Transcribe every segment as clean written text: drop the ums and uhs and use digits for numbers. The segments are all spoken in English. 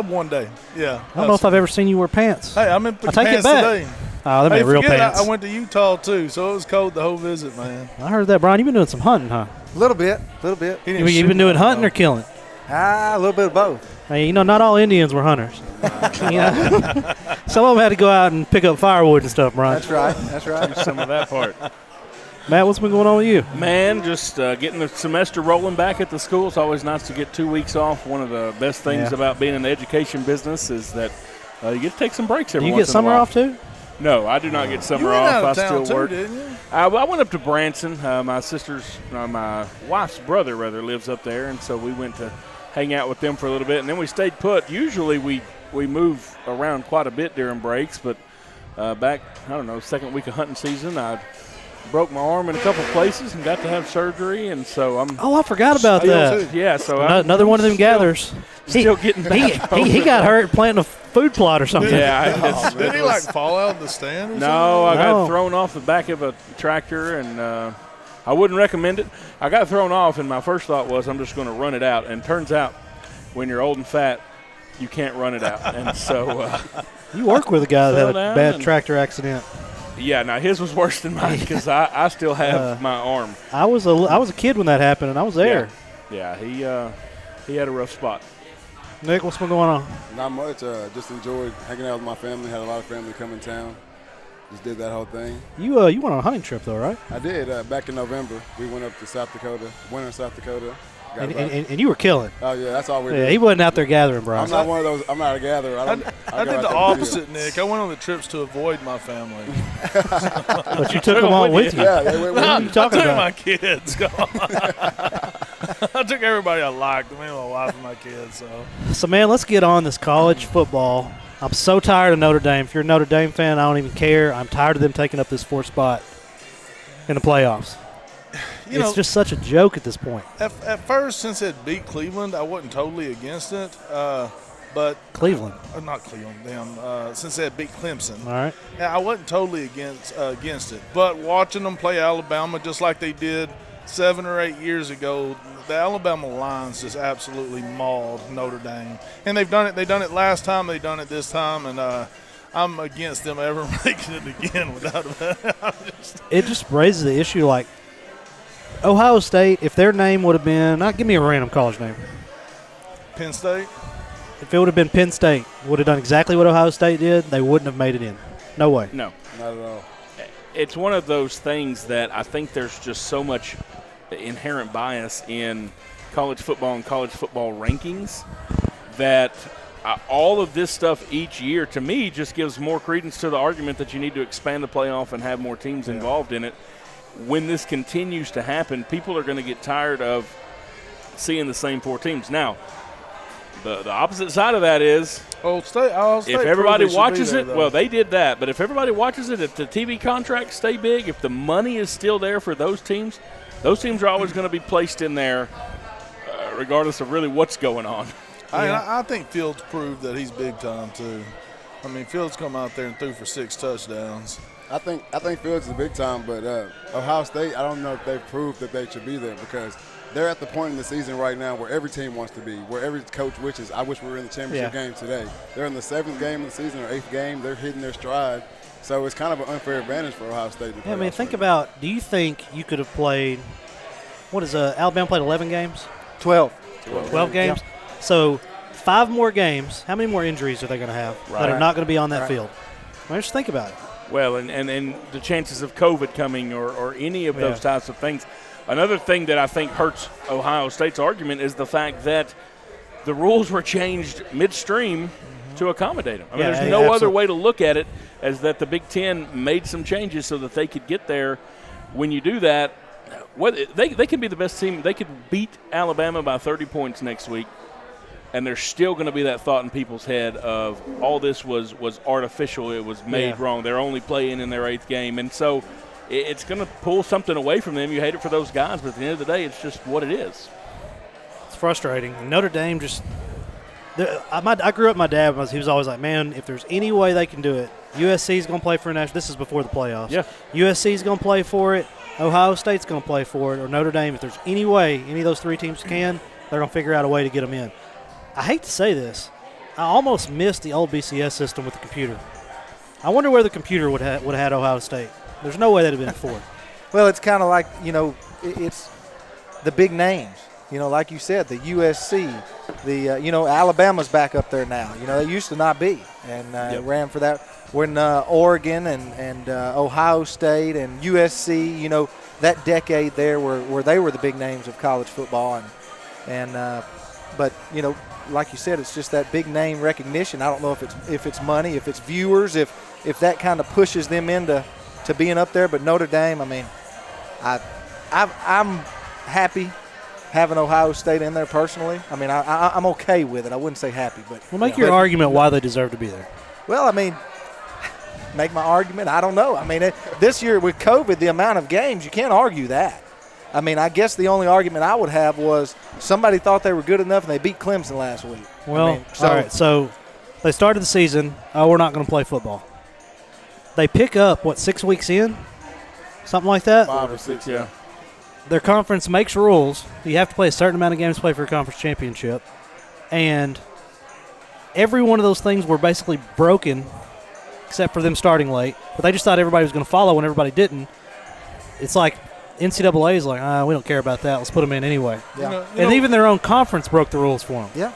One day, yeah. I don't know if I've ever seen you wear pants. Hey, I'm in I take pants it back. today. Oh, they made real pants. I went to Utah too, so it was cold the whole visit, man. I heard that, Brian. You've been doing some hunting, huh? A little bit. You've been doing hunting or killing? A little bit of both. Hey, not all Indians were hunters. Some of them had to go out and pick up firewood and stuff, Brian. That's right. Some of that part. Matt, what's been going on with you? Man, just getting the semester rolling back at the school. It's always nice to get 2 weeks off. One of the best things about being in the education business is that you get to take some breaks every once in a while. Do you get summer off too? No, I do not get summer off. Out of I town still work. didn't you? I went up to Branson. My wife's brother lives up there, and so we went to hang out with them for a little bit, and then we stayed put. Usually we move around quite a bit during breaks, but back, second week of hunting season, I broke my arm in a couple places and got to have surgery, and so I'm. Oh, I forgot about that. Yeah, so another one of them gathers. Still getting back. He got hurt planting a food plot or something. Yeah, did he fall out of the stand? No, I got thrown off the back of a tractor, and I wouldn't recommend it. I got thrown off, and my first thought was I'm just going to run it out. And turns out, when you're old and fat, you can't run it out. And so you work with a guy that had a bad tractor accident. Yeah, now his was worse than mine because I still have my arm. I was a kid when that happened, and I was there. Yeah, he had a rough spot. Nick, what's been going on? Not much. Just enjoyed hanging out with my family. Had a lot of family come in town. Just did that whole thing. You went on a hunting trip though, right? I did. Back in November, we went up to South Dakota, winter in South Dakota. And you were killing. Oh yeah, that's all we did. Yeah, he wasn't out there gathering, Brian. I'm not one of those. I'm not a gatherer. I did the opposite, Nick. I went on the trips to avoid my family. But you took them all with you. Yeah, they went with What are you talking about? My kids. I took everybody I liked. Me and my wife and my kids. So man, let's get on this college football. I'm so tired of Notre Dame. If you're a Notre Dame fan, I don't even care. I'm tired of them taking up this fourth spot in the playoffs. It's just such a joke at this point. At first, since it beat Cleveland, I wasn't totally against it. But Cleveland. Not Cleveland, damn. Since they had beat Clemson. All right. I wasn't totally against it. But watching them play Alabama just like they did 7 or 8 years ago, the Alabama Lions just absolutely mauled Notre Dame. And they've done it. They done it last time. They've done it this time. And I'm against them ever making it again without It just raises the issue like Ohio State, if their name would have been, give me a random college name. Penn State? If it would have been Penn State, would have done exactly what Ohio State did, they wouldn't have made it in. No way. No. Not at all. It's one of those things that I think there's just so much inherent bias in college football and college football rankings that all of this stuff each year, to me, just gives more credence to the argument that you need to expand the playoff and have more teams involved in it. When this continues to happen, people are going to get tired of seeing the same 4 teams. Now, the opposite side of that is State if everybody watches it, well, they did that. But if everybody watches it, if the TV contracts stay big, if the money is still there for those teams are always going to be placed in there regardless of really what's going on. I think Fields proved that he's big time, too. I mean, Fields come out there and threw for 6 touchdowns. I think Fields is big time, but Ohio State, I don't know if they've proved that they should be there because they're at the point in the season right now where every team wants to be, where every coach wishes, I wish we were in the championship game today. They're in the 7th game of the season or 8th game. They're hitting their stride. So it's kind of an unfair advantage for Ohio State. Yeah, I mean, think about, do you think you could have played, Alabama played 11 games? 12 games? Yeah. So 5 more games. How many more injuries are they going to have that are not going to be on that field? I mean, just think about it. Well, and the chances of COVID coming or any of those types of things. Another thing that I think hurts Ohio State's argument is the fact that the rules were changed midstream to accommodate them. I mean, there's no other way to look at it as that the Big Ten made some changes so that they could get there. When you do that, they can be the best team. They could beat Alabama by 30 points next week. And there's still going to be that thought in people's head of all this was artificial. It was made wrong. They're only playing in their 8th game. And so it's going to pull something away from them. You hate it for those guys, but at the end of the day, it's just what it is. It's frustrating. Notre Dame just – I grew up, my dad, he was always like, man, if there's any way they can do it, USC is going to play for a national – this is before the playoffs. Yeah. USC is going to play for it. Ohio State's going to play for it. Or Notre Dame, if there's any way any of those 3 teams can, they're going to figure out a way to get them in. I hate to say this, I almost missed the old BCS system with the computer. I wonder where the computer would have had Ohio State. There's no way that would have been at 4. Well, it's kind of like, it's the big names. Like you said, the USC, Alabama's back up there now. They used to not be, and ran for that. When Oregon and Ohio State and USC, that decade there where they were the big names of college football, but like you said, it's just that big name recognition. I don't know if it's money, if it's viewers, if that kind of pushes them into being up there. But Notre Dame, I mean, I'm happy having Ohio State in there personally. I mean, I'm okay with it. I wouldn't say happy, but well, make your argument why they deserve to be there. Well, I mean, make my argument. I don't know. I mean, this year with COVID, the amount of games, you can't argue that. I mean, I guess the only argument I would have was somebody thought they were good enough and they beat Clemson last week. Well, all right. So they started the season. Oh, we're not going to play football. They pick up, 6 weeks in? Something like that? 5 or 6, yeah. Their conference makes rules. You have to play a certain amount of games to play for a conference championship. And every one of those things were basically broken except for them starting late. But they just thought everybody was going to follow when everybody didn't. It's like NCAA is like, we don't care about that. Let's put them in anyway. Yeah. And even their own conference broke the rules for them. Yeah.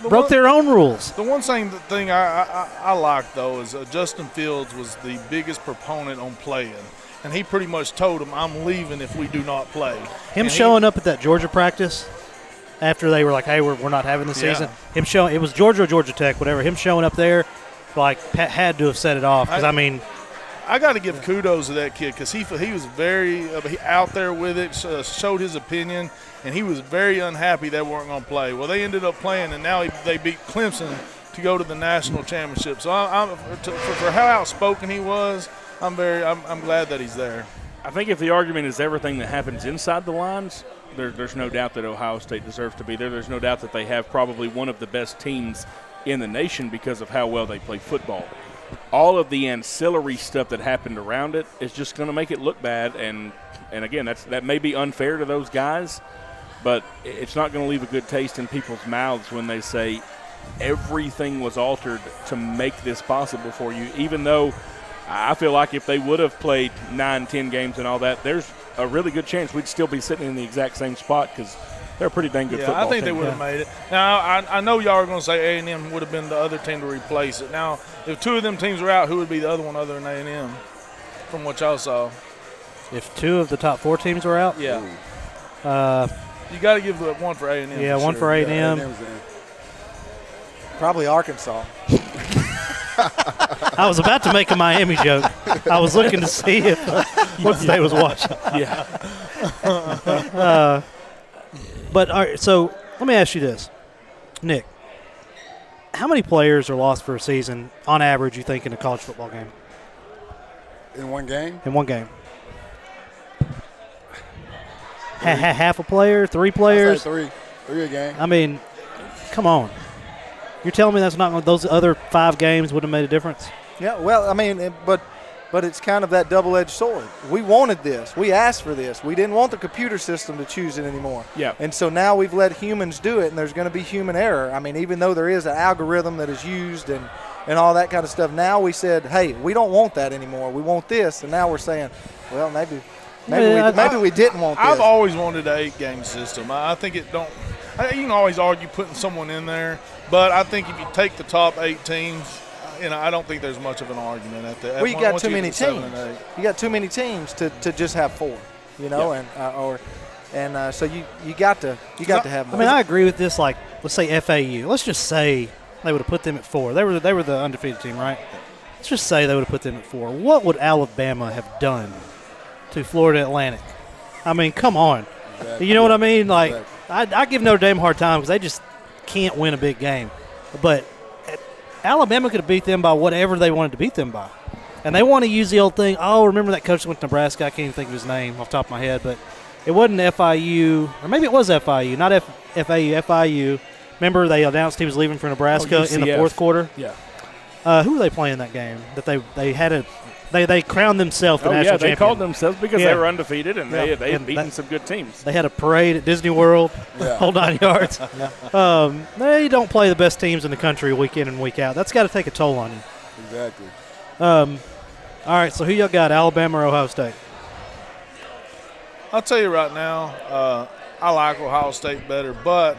Broke their own rules. The one thing I like, though, is Justin Fields was the biggest proponent on playing. And he pretty much told them, I'm leaving if we do not play. Him showing up at that Georgia practice after they were like, hey, we're not having the season. Him showing, it was Georgia or Georgia Tech, whatever. Him showing up there, had to have set it off. Because, I got to give kudos to that kid because he was very out there with it, showed his opinion, and he was very unhappy they weren't going to play. Well, they ended up playing, and now they beat Clemson to go to the national championship. So for how outspoken he was, I'm glad that he's there. I think if the argument is everything that happens inside the lines, there's no doubt that Ohio State deserves to be there. There's no doubt that they have probably one of the best teams in the nation because of how well they play football. All of the ancillary stuff that happened around it is just going to make it look bad. And again, that may be unfair to those guys, but it's not going to leave a good taste in people's mouths when they say everything was altered to make this possible for you, even though I feel like if they would have played 9-10 games and all that, there's a really good chance we'd still be sitting in the exact same spot because they're a pretty dang good football team. I think they would have made it. Now, I know y'all are going to say A&M would have been the other team to replace it. Now, if 2 of them teams were out, who would be the other one other than A&M from what y'all saw? If 2 of the top 4 teams were out? Yeah. You got to give one for A&M. Yeah, one for A&M. A&M's in. Probably Arkansas. I was about to make a Miami joke. I was looking to see if what State was watching. Yeah. But all right, so let me ask you this, Nick. How many players are lost for a season on average, you think, in a college football game? In one game? In one game. Half a player, 3 players? I'd say 3 a game. I mean, come on. You're telling me that's not going? Those other 5 games would have made a difference? Yeah, well, I mean, but it's kind of that double-edged sword. We wanted this. We asked for this. We didn't want the computer system to choose it anymore. Yeah. And so now we've let humans do it, and there's going to be human error. I mean, even though there is an algorithm that is used and all that kind of stuff, now we said, hey, we don't want that anymore. We want this. And now we're saying, well, maybe we didn't want this. I've always wanted an 8-game system. I think it don't – you can always argue putting someone in there, but I think if you take the top 8 teams – I don't think there's much of an argument at that. Well, you got too many teams. You got too many teams to just have 4, so you got to have more. I mean, I agree with this. Like, let's say FAU. Let's just say they would have put them at 4. They were the undefeated team, right? Let's just say they would have put them at 4. What would Alabama have done to Florida Atlantic? I mean, come on. Exactly. You know what I mean? Like, exactly. I give Notre Dame a hard time because they just can't win a big game, but Alabama could have beat them by whatever they wanted to beat them by. And they want to use the old thing, remember that coach that went to Nebraska? I can't even think of his name off the top of my head, but it wasn't FIU, or maybe it was FIU, not FAU, FIU. Remember they announced he was leaving for Nebraska in the fourth quarter? Yeah. Who were they playing that game? That they crowned themselves the national champion. They called themselves because they were undefeated and they had beaten that, some good teams. They had a parade at Disney World, whole 9 yards. They don't play the best teams in the country week in and week out. That's got to take a toll on you. Exactly. All right, so who y'all got, Alabama or Ohio State? I'll tell you right now, I like Ohio State better, but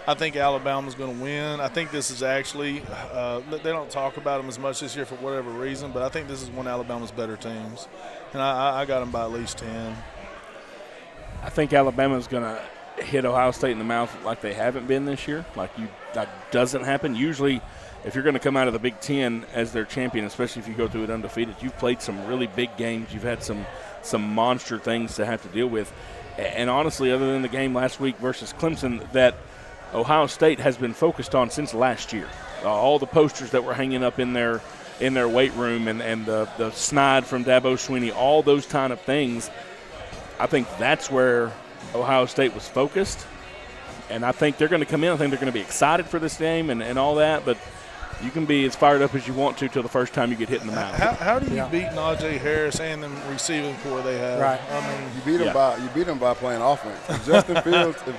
I think Alabama's going to win. I think this is actually they don't talk about them as much this year for whatever reason, but I think this is one of Alabama's better teams, and I got them by at least 10. I think Alabama's going to hit Ohio State in the mouth like they haven't been this year. That doesn't happen. Usually, if you're going to come out of the Big Ten as their champion, especially if you go through it undefeated, you've played some really big games. You've had some monster things to have to deal with. And honestly, other than the game last week versus Clemson that Ohio State has been focused on since last year, all the posters that were hanging up in their weight room and the snide from Dabo Swinney, all those kind of things, I think that's where Ohio State was focused. And I think they're going to come in. I think they're going to be excited for this game and all that, but you can be as fired up as you want to till the first time you get hit in the mouth. How do you beat Najee Harris and the receiving core they have? Right. I mean, You beat them by playing offense. If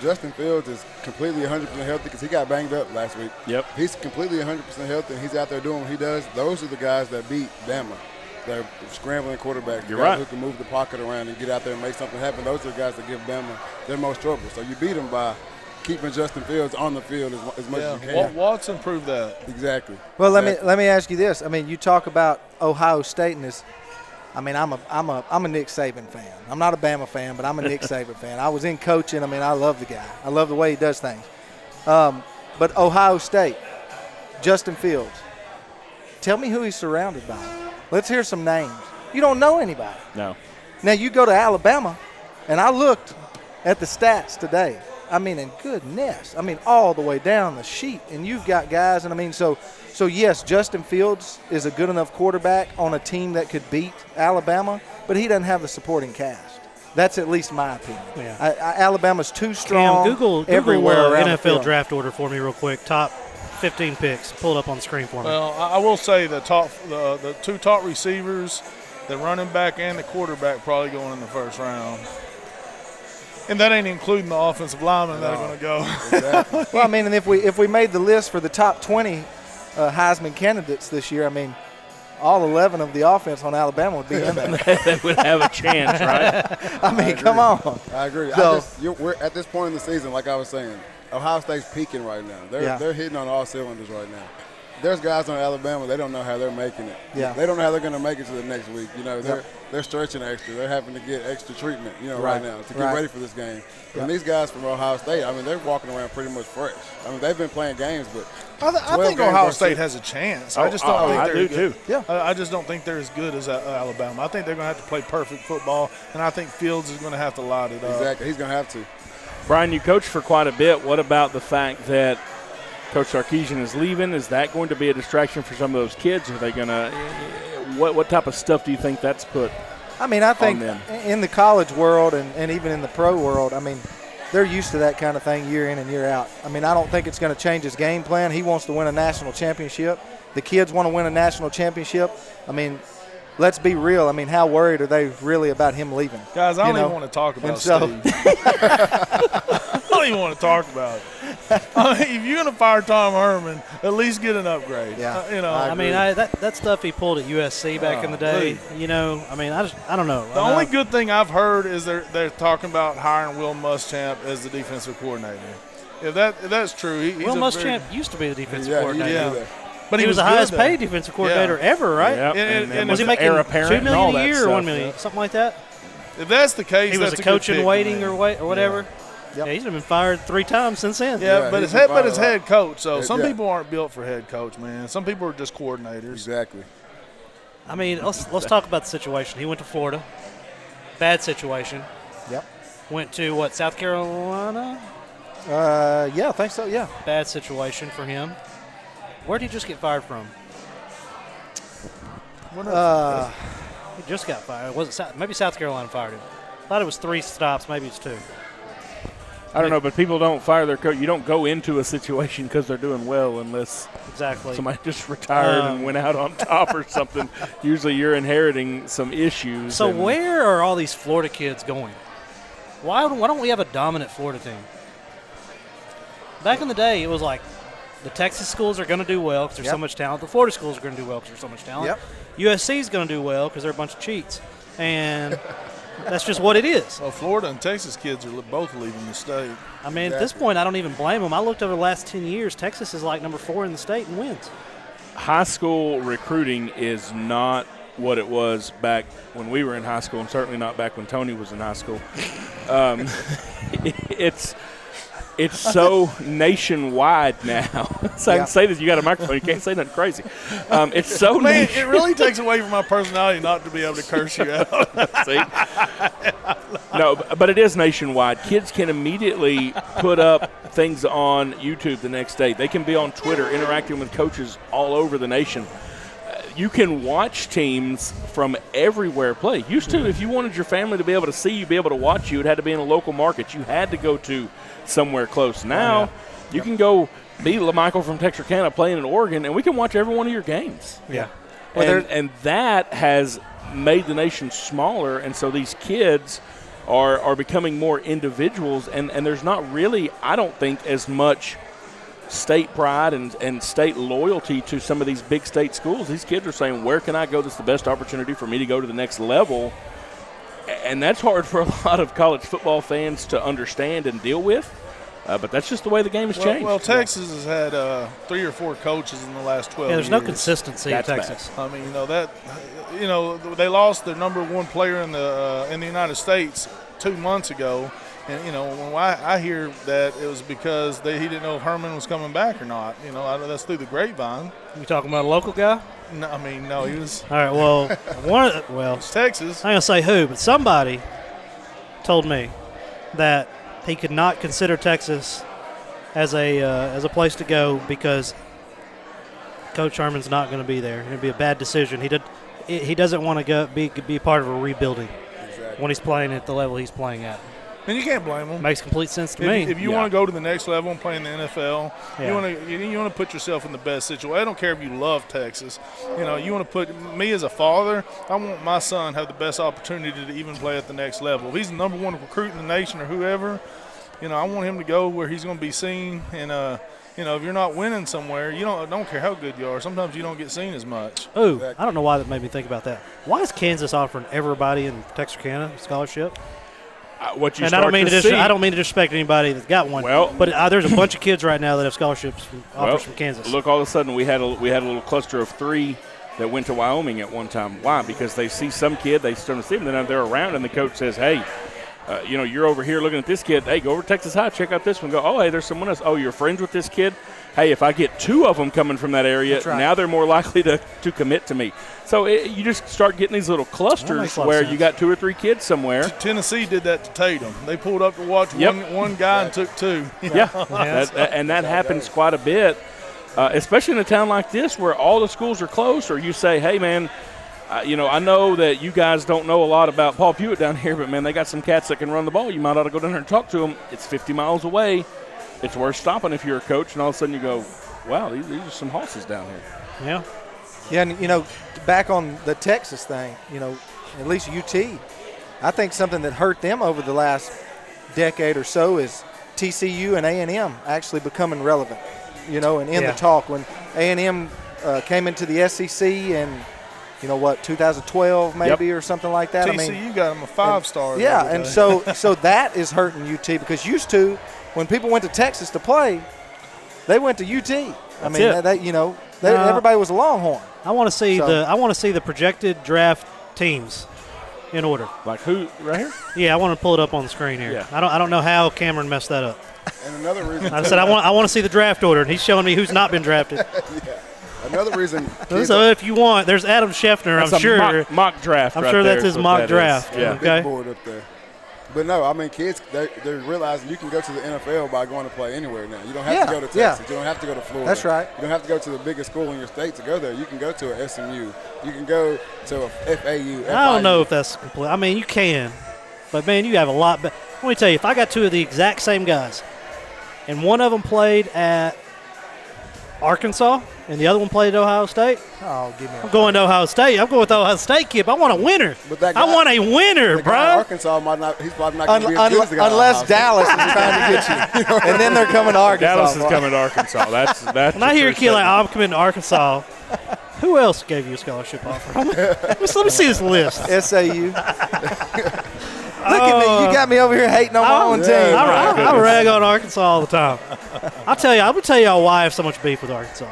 Justin Fields is completely 100% healthy, because he got banged up last week. Yep. If he's completely 100% healthy and he's out there doing what he does, those are the guys that beat Bama. They're scrambling quarterbacks. You're guys right. Who can move the pocket around and get out there and make something happen. Those are the guys that give Bama their most trouble. So you beat them by keeping Justin Fields on the field as much as you can. Watson proved that. Exactly. Well, let me ask you this. I mean, you talk about Ohio State and this. I mean, I'm a Nick Saban fan. I'm not a Bama fan, but I'm a Nick Saban fan. I was in coaching. I mean, I love the guy. I love the way he does things. But Ohio State, Justin Fields. Tell me who he's surrounded by. Let's hear some names. You don't know anybody. No. Now you go to Alabama, and I looked at the stats today. I mean, and goodness, I mean, all the way down the sheet, and you've got guys, and I mean, so yes, Justin Fields is a good enough quarterback on a team that could beat Alabama, but he doesn't have the supporting cast. That's at least my opinion. Yeah. Alabama's too strong. Google everywhere around the NFL field. draft order for me real quick. Top 15 picks. Pull it up on the screen for me. Well, I will say the two top receivers, the running back and the quarterback, probably going in the first round. And that ain't including the offensive linemen that are going to go. Exactly. Well, I mean, and if we made the list for the top 20 Heisman candidates this year, I mean, all 11 of the offense on Alabama would be in there. They would have a chance, right? I mean, come on. I agree. So, We're at this point in the season, like I was saying, Ohio State's peaking right now. They're hitting on all cylinders right now. There's guys on Alabama, they don't know how they're making it. Yeah. They don't know how they're going to make it to the next week. You know, they're stretching extra. They're having to get extra treatment, right now to get ready for this game. And these guys from Ohio State, I mean, they're walking around pretty much fresh. I mean, they've been playing games, but I think Ohio State has a chance. I just don't think they're good. Too. Yeah. I just don't think they're as good as Alabama. I think they're going to have to play perfect football, and I think Fields is going to have to light it up. Exactly. He's going to have to. Brian, you coached for quite a bit. What about the fact that Coach Sarkisian is leaving? Is that going to be a distraction for some of those kids? Are they going to – what type of stuff do you think that's put I mean, I think on them? in the college world and even in the pro world, I mean, they're used to that kind of thing year in and year out. I mean, I don't think it's going to change his game plan. He wants to win a national championship. The kids want to win a national championship. I mean, let's be real. I mean, how worried are they really about him leaving? Guys, I don't even want to talk about Steve. I don't even want to talk about it. I mean, if you're going to fire Tom Herman, at least get an upgrade. Yeah. I mean, that stuff he pulled at USC back in the day, I mean, I don't know. The only good thing I've heard is they're talking about hiring Will Muschamp as the defensive coordinator. If that's true, he's Will Muschamp used to be the defensive coordinator. Yeah. But he was the highest paid defensive coordinator ever, right? Yep. And was he making $2 million a year or $1 million, something like that? If that's the case, he was that's a coach in waiting or whatever. Yep. Yeah, he's been fired 3 times since then. Yeah, but his head coach. So some Yeah. people aren't built for head coach, man. Some people are just coordinators. Exactly. I mean, let's talk about the situation. He went to Florida. Bad situation. Yep. Went to, South Carolina? Yeah, I think so, yeah. Bad situation for him. Where did he just get fired from? He just got fired. Was it maybe South Carolina fired him? I thought it was 3 stops. Maybe it's 2. I don't know, but people don't fire their coach. You don't go into a situation because they're doing well unless somebody just retired and went out on top or something. Usually you're inheriting some issues. So where are all these Florida kids going? Why don't we have a dominant Florida team? Back in the day, it was like the Texas schools are going to do well because there's so much talent. The Florida schools are going to do well because there's so much talent. USC is going to do well because they're a bunch of cheats. And that's just what it is. Well, Florida and Texas kids are both leaving the state. I mean, at this point, I don't even blame them. I looked over the last 10 years. Texas is like number 4 in the state and wins. High school recruiting is not what it was back when we were in high school, and certainly not back when Tony was in high school. It's so nationwide now. So I can say this. You got a microphone. You can't say nothing crazy. It's so Man, it really takes away from my personality not to be able to curse you out. See? No, but it is nationwide. Kids can immediately put up things on YouTube the next day. They can be on Twitter interacting with coaches all over the nation. You can watch teams from everywhere play. Used to, if you wanted your family to be able to see you, be able to watch you, it had to be in a local market. You had to go to somewhere close. Now, you can go be LaMichael from Texarkana playing in Oregon, and we can watch every one of your games. Yeah. And that has made the nation smaller, and so these kids are becoming more individuals, and there's not really, I don't think, as much state pride and state loyalty to some of these big state schools. These kids are saying, where can I go that's the best opportunity for me to go to the next level? And that's hard for a lot of college football fans to understand and deal with. But that's just the way the game has changed. Well, Texas has had 3 or 4 coaches in the last 12 years. Yeah, there's no consistency in Texas. Bad. I mean, they lost their number 1 player in the United States 2 months ago. And, when I hear that, it was because he didn't know if Herman was coming back or not. That's through the grapevine. You talking about a local guy? No, he was. All right, well, it's Texas. I ain't going to say who, but somebody told me that he could not consider Texas as a place to go because Coach Herman's not going to be there. It'd be a bad decision. He doesn't want to be part of a rebuilding when he's playing at the level he's playing at. And you can't blame them. Makes complete sense to me. If you want to go to the next level and play in the NFL, you want to put yourself in the best situation. I don't care if you love Texas. You want to put me as a father. I want my son to have the best opportunity to even play at the next level. If he's the number 1 recruit in the nation or whoever, I want him to go where he's going to be seen. And if you're not winning somewhere, don't care how good you are. Sometimes you don't get seen as much. Oh, I don't know why that made me think about that. Why is Kansas offering everybody in Texarkana a scholarship? I don't mean to disrespect anybody that's got one. Well, but there's a bunch of kids right now that have scholarships offers from Kansas. Look, all of a sudden we had a little cluster of 3 that went to Wyoming at one time. Why? Because they see some kid, they start to see them, then they're around, and the coach says, "Hey, you're over here looking at this kid. Hey, go over to Texas High, check out this one. Go, oh, hey, there's someone else. Oh, you're friends with this kid? Hey, if I get 2 of them coming from that area, now they're more likely to commit to me." So you just start getting these little clusters where you got 2 or 3 kids somewhere. Tennessee did that to Tatum. They pulled up to watch one guy and took 2. That happens quite a bit, especially in a town like this where all the schools are close, or you say, hey, man, I know that you guys don't know a lot about Paul Pewitt down here, but, man, they got some cats that can run the ball. You might ought to go down there and talk to them. It's 50 miles away. It's worth stopping if you're a coach, and all of a sudden you go, wow, these are some horses down here. Yeah. Yeah, and, back on the Texas thing, at least UT, I think something that hurt them over the last decade or so is TCU and A&M actually becoming relevant, and in the talk. When A&M came into the SEC in, 2012 maybe or something like that. TCU got them a 5-star. Yeah, and so that is hurting UT because used to, when people went to Texas to play, they went to UT. Everybody was a Longhorn. I want to see the projected draft teams in order. Like who? Right here? Yeah, I want to pull it up on the screen here. Yeah. I don't know how Cameron messed that up. And another reason I said I want to see the draft order, and he's showing me who's not been drafted. Yeah. Another reason. So if you want, there's Adam Scheffner. That's I'm sure mock draft. I'm sure that's his mock draft. Yeah. Okay. Big board up there. But no, kids, they're realizing you can go to the NFL by going to play anywhere now. You don't have to go to Texas. You don't have to go to Florida. That's right. You don't have to go to the biggest school in your state to go there. You can go to a SMU. You can go to a FAU. I don't know if that's complete. You can. But, man, you have a lot. Let me tell you, if I got two of the exact same guys, and one of them played at Arkansas, and the other one played at Ohio State, Oh, give me I'm going to Ohio State. I'm going with the Ohio State kid. I want a winner. But that I guy- want a winner, The guy in bro. Arkansas might not. He's probably not going to be as good as the guy in Unless Ohio State. Dallas is trying to get you. And then they're coming to Arkansas. Dallas is coming to Arkansas. That's. When I hear a kid like, I'm coming to Arkansas, who else gave you a scholarship offer? let me see this list. SAU. Look at me. You got me over here hating on my own team. I rag on Arkansas all the time. I'm going to tell y'all why I have so much beef with Arkansas.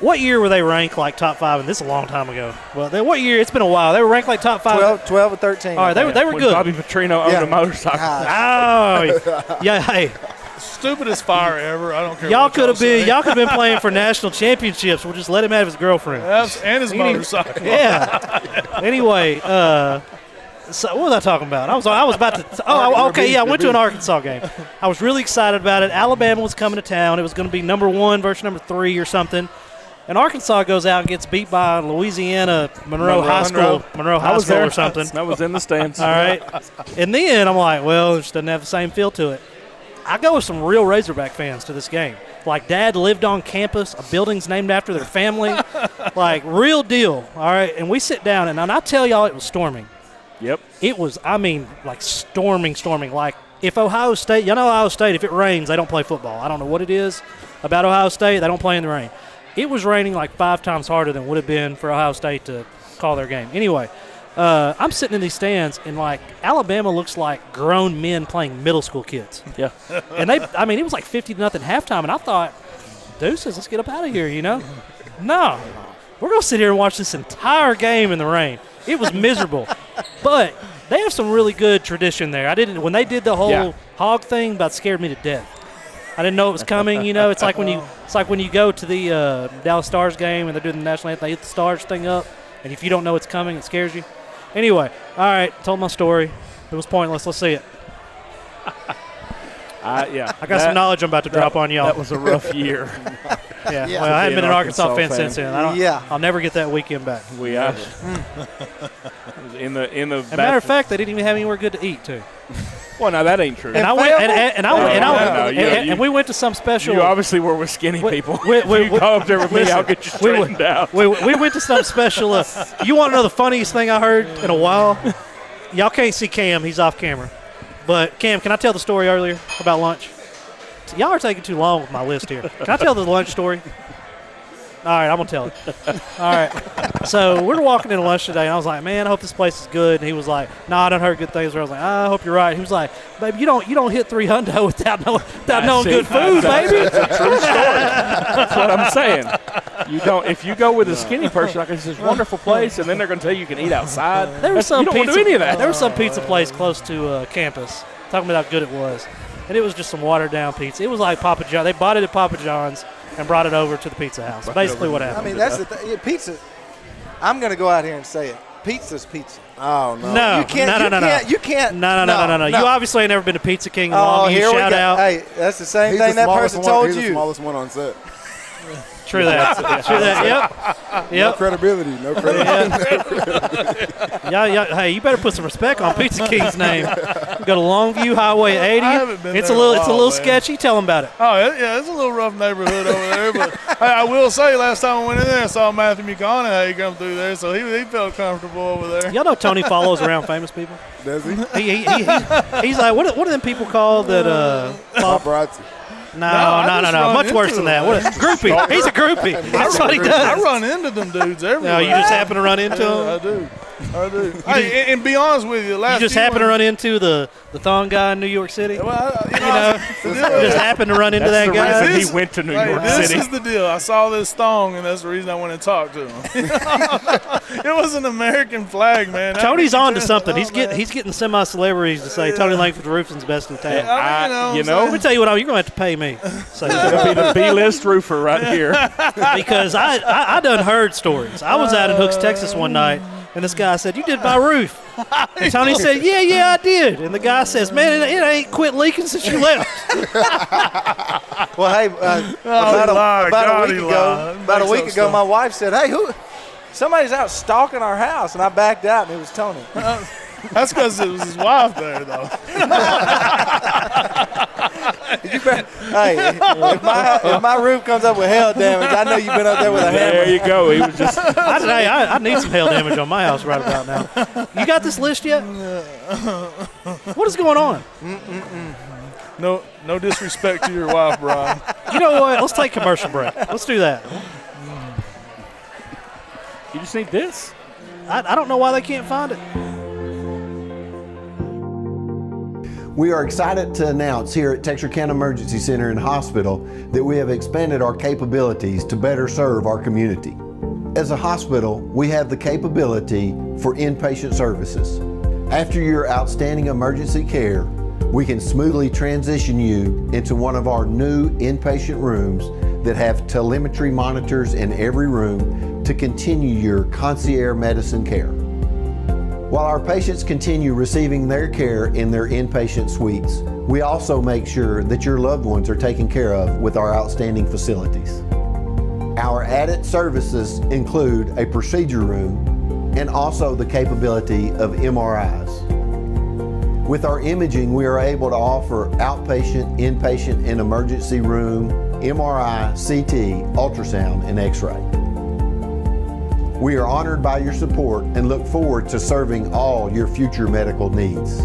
What year were they ranked like top 5? And this is a long time ago. Well, what year? It's been a while. They were ranked like top 5. 12 or 13. All right, they were when good. Bobby Petrino owned a motorcycle. Oh, yeah. Hey, Stupidest fire ever. I don't care. y'all what could have been say. been playing for national championships. We'll just let him have his girlfriend. And his motorcycle. Yeah. Anyway, so what was I talking about? I was about to. Oh, okay. Yeah, I went to an Arkansas game. I was really excited about it. Alabama was coming to town. It was going to be number 1 versus number 3 or something. And Arkansas goes out and gets beat by Louisiana Monroe High School or something. That was in the stands. All right. And then I'm like, well, it just doesn't have the same feel to it. I go with some real Razorback fans to this game. Like, Dad lived on campus, a building's named after their family. Like, real deal. All right. And we sit down, and I tell y'all it was storming. Yep. It was, like storming. Like, if Ohio State, Ohio State, if it rains, they don't play football. I don't know what it is about Ohio State. They don't play in the rain. It was raining like 5 times harder than it would have been for Ohio State to call their game. Anyway, I'm sitting in these stands, and, like, Alabama looks like grown men playing middle school kids. Yeah. And it was like 50-0 halftime, and I thought, deuces, let's get up out of here, No. We're going to sit here and watch this entire game in the rain. It was miserable. But they have some really good tradition there. When they did the whole hog thing, about scared me to death. I didn't know it was coming. It's like when you go to the Dallas Stars game and they're doing the national anthem, they hit the Stars thing up, and if you don't know it's coming, it scares you. Anyway, all right, told my story. It was pointless. Let's see it. Yeah. I got some knowledge I'm about to drop on y'all. That was a rough year. Yeah. Well, I haven't been an Arkansas fan since then. Yeah. I'll never get that weekend back. We in the. As a matter of fact, they didn't even have anywhere good to eat too. Well, now that ain't true. And we went to some special. You obviously were with skinny people. We you go up there with me, I'll get you straightened out. We went to some special. You want to know the funniest thing I heard in a while? Y'all can't see Cam; he's off camera. But Cam, can I tell the story earlier about lunch? Y'all are taking too long with my list here. Can I tell the lunch story? All right, I'm going to tell it. All right. So we're walking into lunch today, and I was like, man, I hope this place is good. And he was like, no, I done heard good things. I was like, I hope you're right. He was like, baby, you don't hit $300 without knowing good food, baby. That's a true story. That's what I'm saying. You don't. If you go with a skinny person, like it's this wonderful place, and then they're going to tell you can eat outside. There was some you don't pizza, want to do any of that. There was some pizza place close to campus talking about how good it was. And it was just some watered-down pizza. It was like Papa John. They bought it at Papa John's and brought it over to the pizza house. Basically what happened. I mean, that's the thing. Yeah, pizza. I'm going to go out here and say it. Pizza's pizza. Oh, no. No, You can't. You can't. No. You obviously ain't never been to Pizza King in Longview. Here we Shout go. out. Hey, that's the same He's thing the that person told He's you. the smallest one on set. True that. True that. Yep. No credibility. No credibility. Yeah. Hey, you better put some respect on Pizza King's name. Go to Longview Highway 80. I haven't been It's there a little. in a It's a while, little man. sketchy. Tell them about it. Oh, yeah, it's a little rough neighborhood over there. But hey, I will say, last time I went in there, I saw Matthew McConaughey come through there, so he felt comfortable over there. Y'all know Tony follows around famous people. Does he? He's like, what are them people called that? Paparazzi. No. I just run Much worse into than that. them. What a groupie. He's a groupie. That's what he I does. run into them dudes everywhere. No, you just happen to run into I him. do. Hey, and be honest with you, You just happen to run into the thong guy in New York City. Well, You just happen to run into That's that the guy. reason This- he went to New Hey, York this City. is the deal. I saw this thong, and that's the reason I went and talked to him. It was an American flag, man. Tony's on to Oh, something. He's man. getting semi-celebrities to say Tony Langford Roofing's best in town. I mean, Let me tell you what, you're going to have to pay me. So, Gonna be the B-list roofer right here. because I done heard stories. I was out in Hooks, Texas one night, and this guy said, "You did my roof." And Tony said, "Yeah, I did." And the guy says, "Man, it ain't quit leaking since you left." Well, hey, about a week ago, stuff. my wife said, "Hey, somebody's out stalking our house," and I backed out, and it was Tony. That's because it was his wife there, though. Hey, if my roof comes up with hail damage, I know you've been up there with a hammer. There you go. He was just. I need some hail damage on my house right about now. You got this list yet? What is going on? No disrespect to your wife, Brian. You know what? Let's take commercial break. Let's do that. You just need this. I don't know why they can't find it. We are excited to announce here at Texarkana Emergency Center and Hospital that we have expanded our capabilities to better serve our community. As a hospital, we have the capability for inpatient services. After your outstanding emergency care, we can smoothly transition you into one of our new inpatient rooms that have telemetry monitors in every room to continue your concierge medicine care. While our patients continue receiving their care in their inpatient suites, we also make sure that your loved ones are taken care of with our outstanding facilities. Our added services include a procedure room and also the capability of MRIs. With our imaging, we are able to offer outpatient, inpatient, and emergency room, MRI, CT, ultrasound, and X-ray. We are honored by your support and look forward to serving all your future medical needs.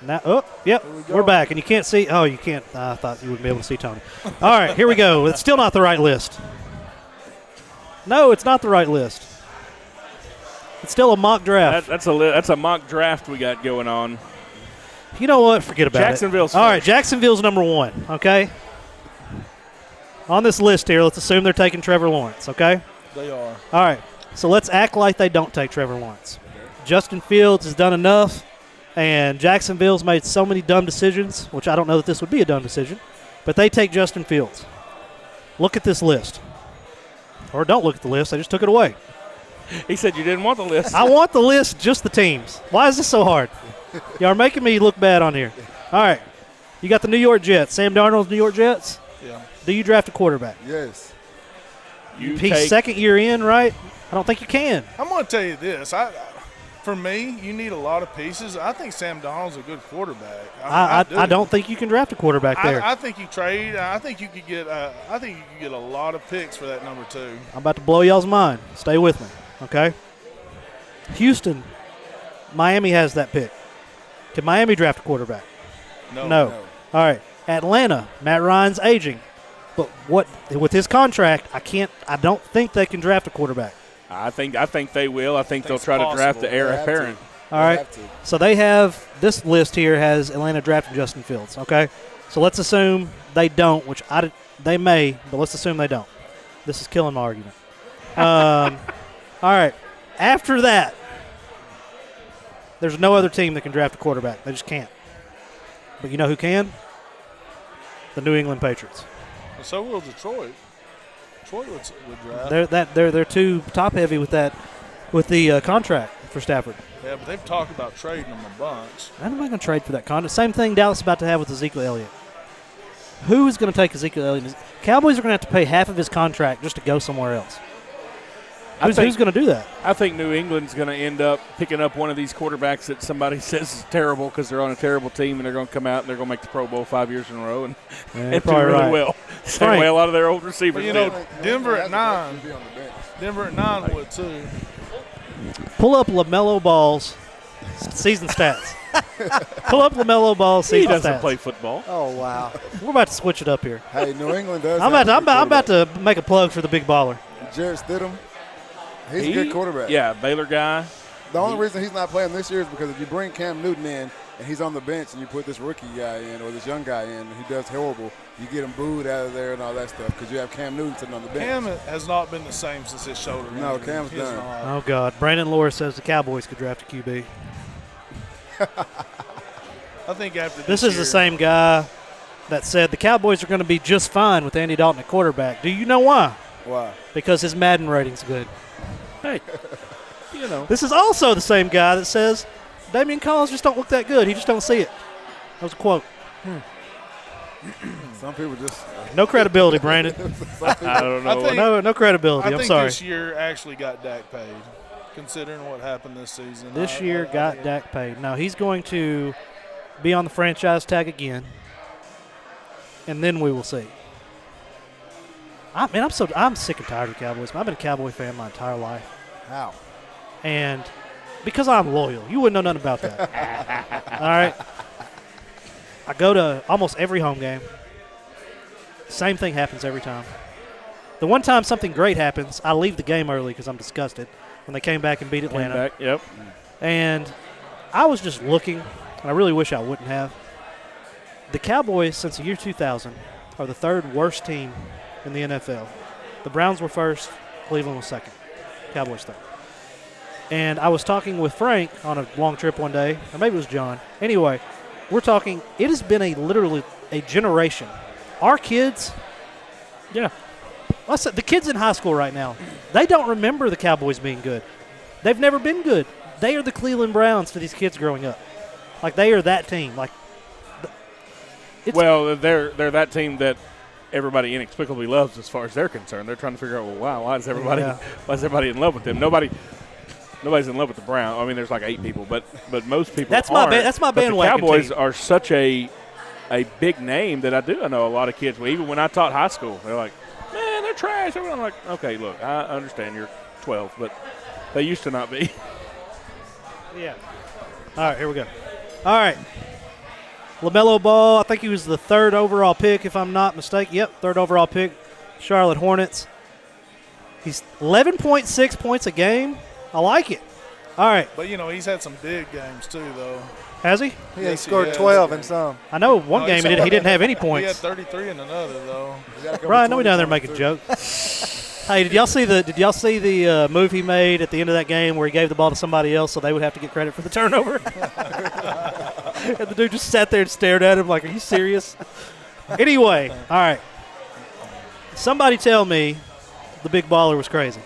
Now, we're back, and you can't see. Oh, you can't. I thought you wouldn't be able to see Tony. All right, here we go. It's still not the right list. No, it's not the right list. It's still a mock draft. That's a mock draft we got going on. You know what? Forget about Jacksonville's it. All right, first. Jacksonville's number one, okay? On this list here, let's assume they're taking Trevor Lawrence, okay? They are. All right, so let's act like they don't take Trevor Lawrence. Justin Fields has done enough, and Jacksonville's made so many dumb decisions, which I don't know that this would be a dumb decision, but they take Justin Fields. Look at this list. Or don't look at the list. I just took it away. He said you didn't want the list. I want the list, just the teams. Why is this so hard? Y'all are making me look bad on here. All right. You got the New York Jets. Sam Darnold's New York Jets. Yeah. Do you draft a quarterback? Yes. He's second year in, right? I don't think you can. I'm going to tell you this. For me, you need a lot of pieces. I think Sam Darnold's a good quarterback. I don't think you can draft a quarterback there. I think you trade. I think you could get. I think you could get a lot of picks for that number 2. I'm about to blow y'all's mind. Stay with me, okay? Houston, Miami has that pick. Can Miami draft a quarterback? No. All right. Atlanta, Matt Ryan's aging, but with his contract, I don't think they can draft a quarterback. I think they will. I think they'll try to draft the heir apparent. All right. So they have this list here has Atlanta drafting Justin Fields. Okay. So let's assume they don't, which they may, but let's assume they don't. This is killing my argument. All right. After that, there's no other team that can draft a quarterback. They just can't. But you know who can? The New England Patriots. So will Detroit. Detroit would draft. They're too top heavy with the contract for Stafford. Yeah, but they've talked about trading them a bunch. I'm not going to trade for that contract. Same thing Dallas is about to have with Ezekiel Elliott. Who is going to take Ezekiel Elliott? Cowboys are going to have to pay half of his contract just to go somewhere else. Who's going to do that? I think New England's going to end up picking up one of these quarterbacks that somebody says is terrible because they're on a terrible team and they're going to come out and they're going to make the Pro Bowl 5 years in a row and do really well. Same way a lot of their old receivers did. Denver at 9. Denver at 9 would too. Pull up LaMelo Ball's season stats. Pull up LaMelo Ball's season stats. He doesn't play football. Oh, wow. We're about to switch it up here. Hey, New England does. I'm about to make a plug for the big baller. Jarrett Stidham. He's a good quarterback. Yeah, Baylor guy. The only reason he's not playing this year is because if you bring Cam Newton in and he's on the bench and you put this rookie guy in or this young guy in and he does horrible, you get him booed out of there and all that stuff because you have Cam Newton sitting on the bench. Cam has not been the same since his shoulder injury. No, Cam's done. Oh, God. Brandon Lewis says the Cowboys could draft a QB. I think after this is the same guy that said the Cowboys are going to be just fine with Andy Dalton at quarterback. Do you know why? Why? Because his Madden rating's good. Hey, you know. This is also the same guy that says Damian Collins just don't look that good. He just don't see it. That was a quote. Some people just no credibility, Brandon. I don't know. No credibility. I'm sorry. This year actually got Dak paid, considering what happened this season. This year got Dak paid. Now he's going to be on the franchise tag again, and then we will see. I'm sick and tired of the Cowboys. I've been a Cowboy fan my entire life. How? And because I'm loyal. You wouldn't know nothing about that. All right? I go to almost every home game. Same thing happens every time. The one time something great happens, I leave the game early because I'm disgusted when they came back and beat Atlanta. Yep. And I was just looking, and I really wish I wouldn't have. The Cowboys, since the year 2000, are the third worst team in the NFL. The Browns were first, Cleveland was second, Cowboys third. And I was talking with Frank on a long trip one day, or maybe it was John. Anyway, we're talking, it has been literally a generation. Our kids, the kids in high school right now, they don't remember the Cowboys being good. They've never been good. They are the Cleveland Browns to these kids growing up. Like, they are that team. They're that team that everybody inexplicably loves as far as they're concerned. They're trying to figure out, why is everybody in love with them? Nobody's in love with the Browns. I mean, there's like 8 people, but most people that's my bandwagon. The Cowboys team. are such a big name that I know a lot of kids. Even when I taught high school, they're like, man, they're trash. I'm like, okay, look, I understand you're 12, but they used to not be. Yeah. All right, here we go. All right. LaMelo Ball, I think he was the 3rd overall pick, if I'm not mistaken. Yep, 3rd overall pick, Charlotte Hornets. He's 11.6 points a game. I like it. All right. But, he's had some big games, too, though. Has he? He scored 12 in some. I know one game he didn't have any points. He had 33 in another, though. Brian, I know we down there making jokes. Hey, did y'all see the move he made at the end of that game where he gave the ball to somebody else so they would have to get credit for the turnover? And the dude just sat there and stared at him like, are you serious? Anyway, all right. Somebody tell me the big baller was crazy.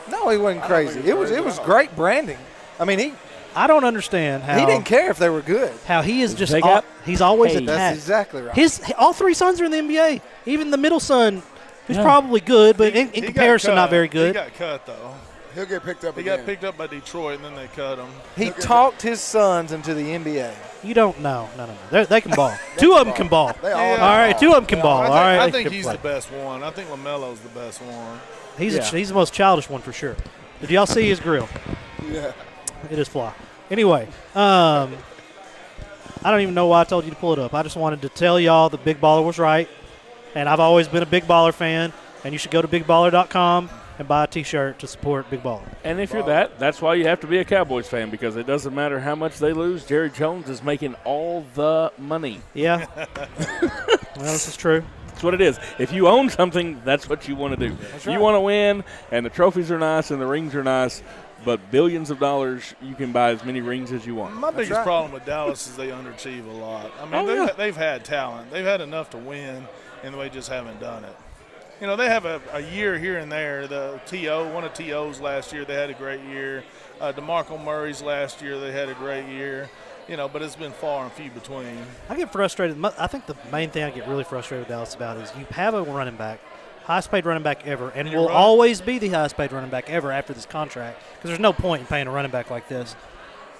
No, he wasn't crazy. It was great branding. I mean, I don't understand how he didn't care if they were good. How he is just he's always attacked. That's exactly right. All 3 sons are in the NBA. Even the middle son, who's probably good, but in comparison, not very good. He got cut though. He'll get picked up He again. got picked up by Detroit, and then they cut him. He talked his sons into the NBA. You don't know. No. They can ball. Two of them can ball. They all Yeah. All right, two of them can ball. All right. I they think can he's play. the best one. I think LaMelo's the best one. He's the most childish one for sure. Did y'all see his grill? Yeah. It is fly. Anyway, I don't even know why I told you to pull it up. I just wanted to tell y'all that Big Baller was right, and I've always been a Big Baller fan, and you should go to BigBaller.com and buy a T-shirt to support Big Baller. And if you're that's why you have to be a Cowboys fan, because it doesn't matter how much they lose. Jerry Jones is making all the money. Yeah. Well, this is true. That's what it is. If you own something, that's what you want to do. You want to win, and the trophies are nice and the rings are nice, but billions of dollars, you can buy as many rings as you want. My biggest problem with Dallas is they underachieve a lot. I mean, they've had talent. They've had enough to win, and they just haven't done it. You know, they have a year here and there. One of T.O.'s last year, they had a great year. DeMarco Murray's last year, they had a great year. You know, but it's been far and few between. I get frustrated. I think the main thing I get really frustrated with Dallas about is you have a running back, highest paid running back ever, and will always be the highest paid running back ever after this contract, because there's no point in paying a running back like this.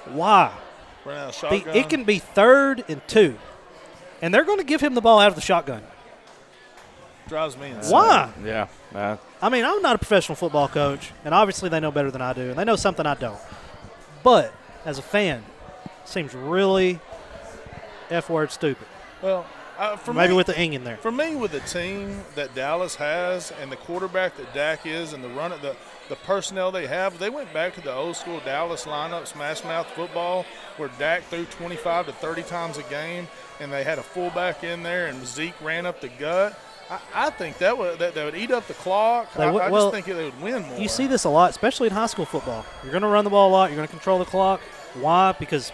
Why? It can be 3rd and 2, and they're going to give him the ball out of the shotgun. Drives me insane. Why? Yeah. I mean, I'm not a professional football coach, and obviously they know better than I do, and they know something I don't. But as a fan, it seems really F-word stupid. Well, maybe with the ing in there. For me, with the team that Dallas has and the quarterback that Dak is and the personnel they have, they went back to the old school Dallas lineup, smash mouth football, where Dak threw 25 to 30 times a game, and they had a fullback in there, and Zeke ran up the gut. I think that would eat up the clock. I just think they would win more. You see this a lot, especially in high school football. You're going to run the ball a lot. You're going to control the clock. Why? Because,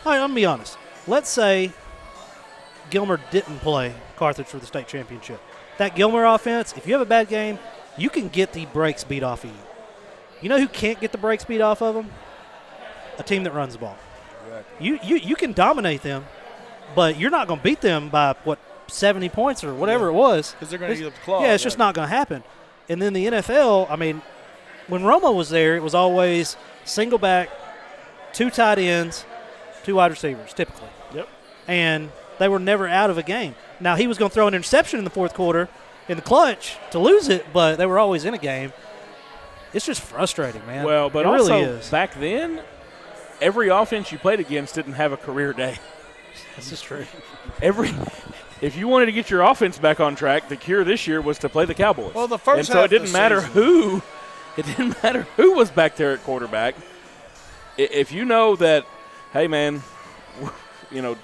I'm going to be honest. Let's say Gilmer didn't play Carthage for the state championship. That Gilmer offense, if you have a bad game, you can get the brakes beat off of you. You know who can't get the brakes beat off of them? A team that runs the ball. Exactly. You can dominate them, but you're not going to beat them by, 70 points or whatever it was. Because they're going to eat up the clock. Yeah, it's just not going to happen. And then the NFL, I mean, when Romo was there, it was always single back, 2 tight ends, 2 wide receivers, typically. Yep. And they were never out of a game. Now, he was going to throw an interception in the fourth quarter in the clutch to lose it, but they were always in a game. It's just frustrating, man. Well, but it also really is. Back then, every offense you played against didn't have a career day. This is true. If you wanted to get your offense back on track, the cure this year was to play the Cowboys. Well, the first and so half it didn't matter who. It didn't matter who was back there at quarterback. If you know that, hey man,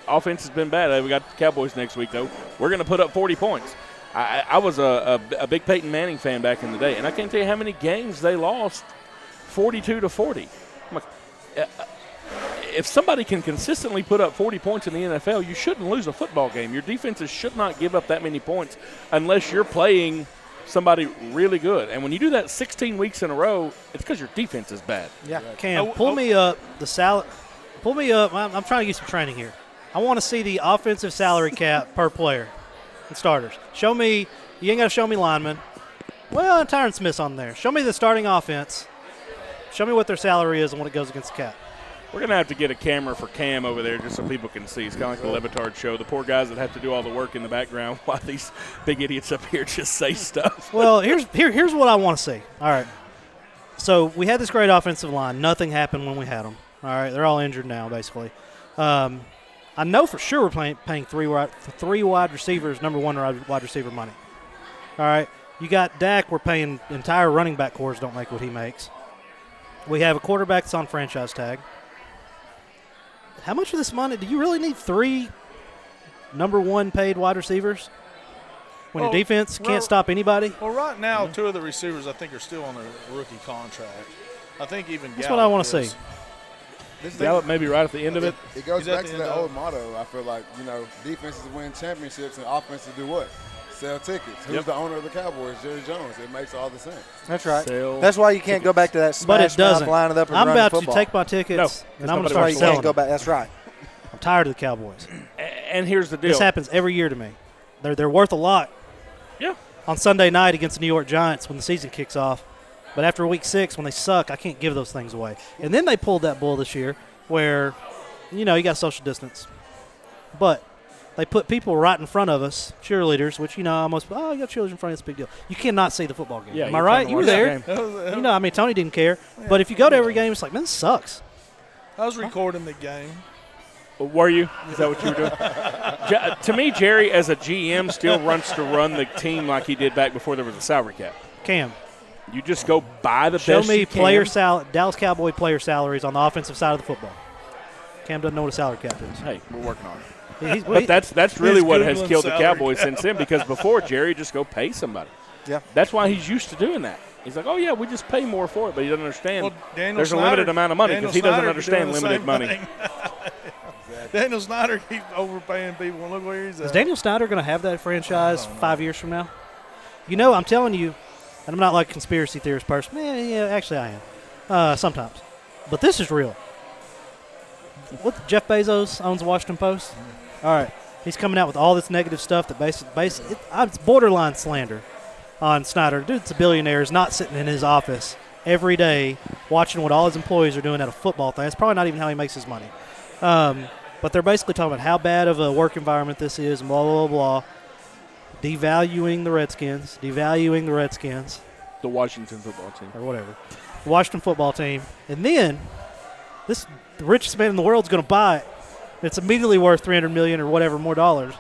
offense has been bad. Hey, we got the Cowboys next week though. We're going to put up 40 points. I was a big Peyton Manning fan back in the day, and I can't tell you how many games they lost 42-40. If somebody can consistently put up 40 points in the NFL, you shouldn't lose a football game. Your defenses should not give up that many points unless you're playing somebody really good. And when you do that 16 weeks in a row, it's because your defense is bad. Yeah. Cam, pull me up the salary. Pull me up. I'm trying to get some training here. I want to see the offensive salary cap per player and starters. Show me. You ain't got to show me linemen. Well, Tyron Smith's on there. Show me the starting offense. Show me what their salary is and what it goes against the cap. We're going to have to get a camera for Cam over there just so people can see. It's kind of like the Levitard show. The poor guys that have to do all the work in the background while these big idiots up here just say stuff. Well, here's what I want to see. All right. So we had this great offensive line. Nothing happened when we had them. All right. They're all injured now, basically. I know for sure we're paying three wide receivers, number 1 wide receiver money. All right. You got Dak. We're paying entire running back cores don't make what he makes. We have a quarterback that's on franchise tag. How much of this money do you really need 3 number 1 paid wide receivers when your defense can't stop anybody? Well, right now, 2 of the receivers I think are still on a rookie contract. I think even that's Gallup what I want to see. Gallup maybe right at the end of it. It goes back to that old motto. I feel like defenses win championships and offenses do what? Sell tickets. Who's the owner of the Cowboys? Jerry Jones. It makes all the sense. That's right. That's why you can't go back to that smash mouth, line it up and I'm run about football. to take my tickets and I'm going to That's why start you selling can't go back. That's right. I'm tired of the Cowboys. And here's the deal. This happens every year to me. They're worth a lot. Yeah. On Sunday night against the New York Giants when the season kicks off, But after week 6, when they suck, I can't give those things away. And then they pulled that bull this year where, you got social distance. But they put people right in front of us, cheerleaders, which, you got cheerleaders in front of you, it's a big deal. You cannot see the football game. Yeah, Am I right? You were there. Tony didn't care. But if you go to every game, it's like, man, this sucks. I was recording the game. Were you? Is that what you were doing? To me, Jerry, as a GM, still wants to run the team like he did back before there was a salary cap. Cam. You just go buy the Show best me you can. Dallas Cowboy player salaries on the offensive side of the football. Cam doesn't know what a salary cap is. Hey, we're working on it. But that's really what has killed the Cowboys since then, because before, Jerry, just go pay somebody. Yeah. That's why he's used to doing that. He's like, oh, yeah, we just pay more for it, but he doesn't understand there's a Snyder, limited amount of money because he doesn't Snyder understand limited money. Daniel Snyder keeps overpaying people. Look where he's at. Is Daniel Snyder going to have that franchise 5 years from now? I'm telling you, and I'm not like a conspiracy theorist person. Yeah, actually I am sometimes. But this is real. Jeff Bezos owns the Washington Post? All right. He's coming out with all this negative stuff that it's borderline slander on Snyder. Dude's a billionaire, is not sitting in his office every day watching what all his employees are doing at a football thing. That's probably not even how he makes his money. But they're basically talking about how bad of a work environment this is and blah, blah, blah, blah. Devaluing the Redskins. The Washington football team. Or whatever. The Washington football team. And then the richest man in the world is going to buy it. It's immediately worth $300 million or whatever more dollars.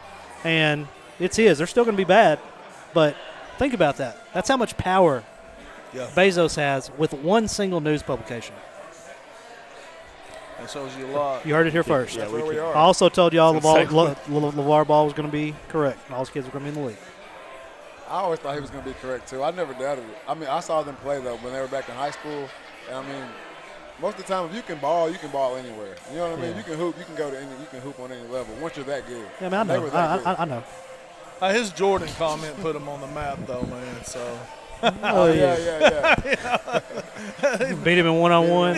And it's his. They're still going to be bad. But think about that. That's how much power Bezos has with one single news publication. That shows you a lot. You heard it here first. That's where we are. I also told you all LeVar Ball was going to be correct. And all his kids were going to be in the league. I always thought he was going to be correct, too. I never doubted it. I mean, I saw them play, though, when they were back in high school. And, I mean, most of the time, if you can ball anywhere. You know what I mean? You can hoop. You can go to any. You can hoop on any level once you're that good. Yeah, man, I know. His Jordan comment put him on the map, though, man. So. Yeah. Beat him in one-on-one.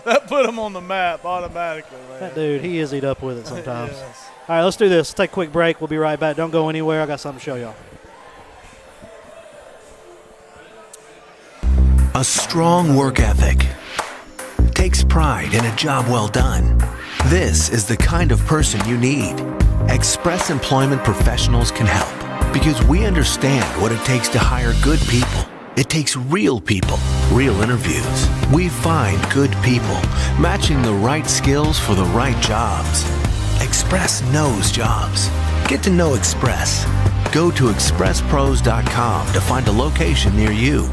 That put him on the map automatically, man. That dude, he is eat up with it sometimes. Yes. All right, let's do this. Let's take a quick break. We'll be right back. Don't go anywhere. I got something to show y'all. A strong work ethic takes pride in a job well done. This is the kind of person you need. Express Employment Professionals can help because we understand what it takes to hire good people. It takes real people, real interviews. We find good people, matching the right skills for the right jobs. Express knows jobs. Get to know Express. Go to expresspros.com to find a location near you.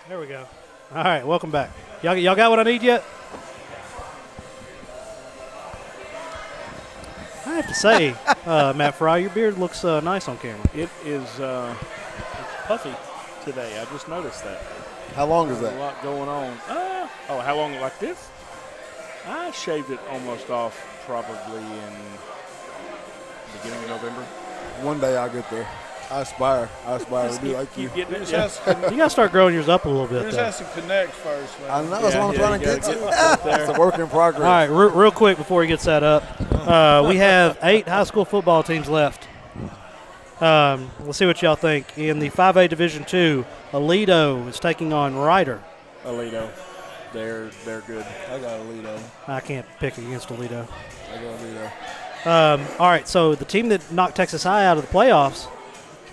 There we go. All right, welcome back. Y'all got what I need yet? I have to say, Matt Fry, your beard looks nice on camera. It is it's puffy today. I just noticed that. How long is There's that? a lot going on. How long like this? I shaved it almost off probably in the beginning of November. One day I'll get there. I aspire to be like you. Keep getting it. Just You got to start growing yours up a little bit. just Though. has to connect first, man. I know that's what I'm trying to get to. there. It's a work in progress. All right, real quick before he gets that up, we have 8 high school football teams left. We'll see what y'all think. In the 5A Division II, Aledo is taking on Ryder. Aledo. They're good. I got Aledo. I can't pick against Aledo. I got Aledo. All right, so the team that knocked Texas High out of the playoffs,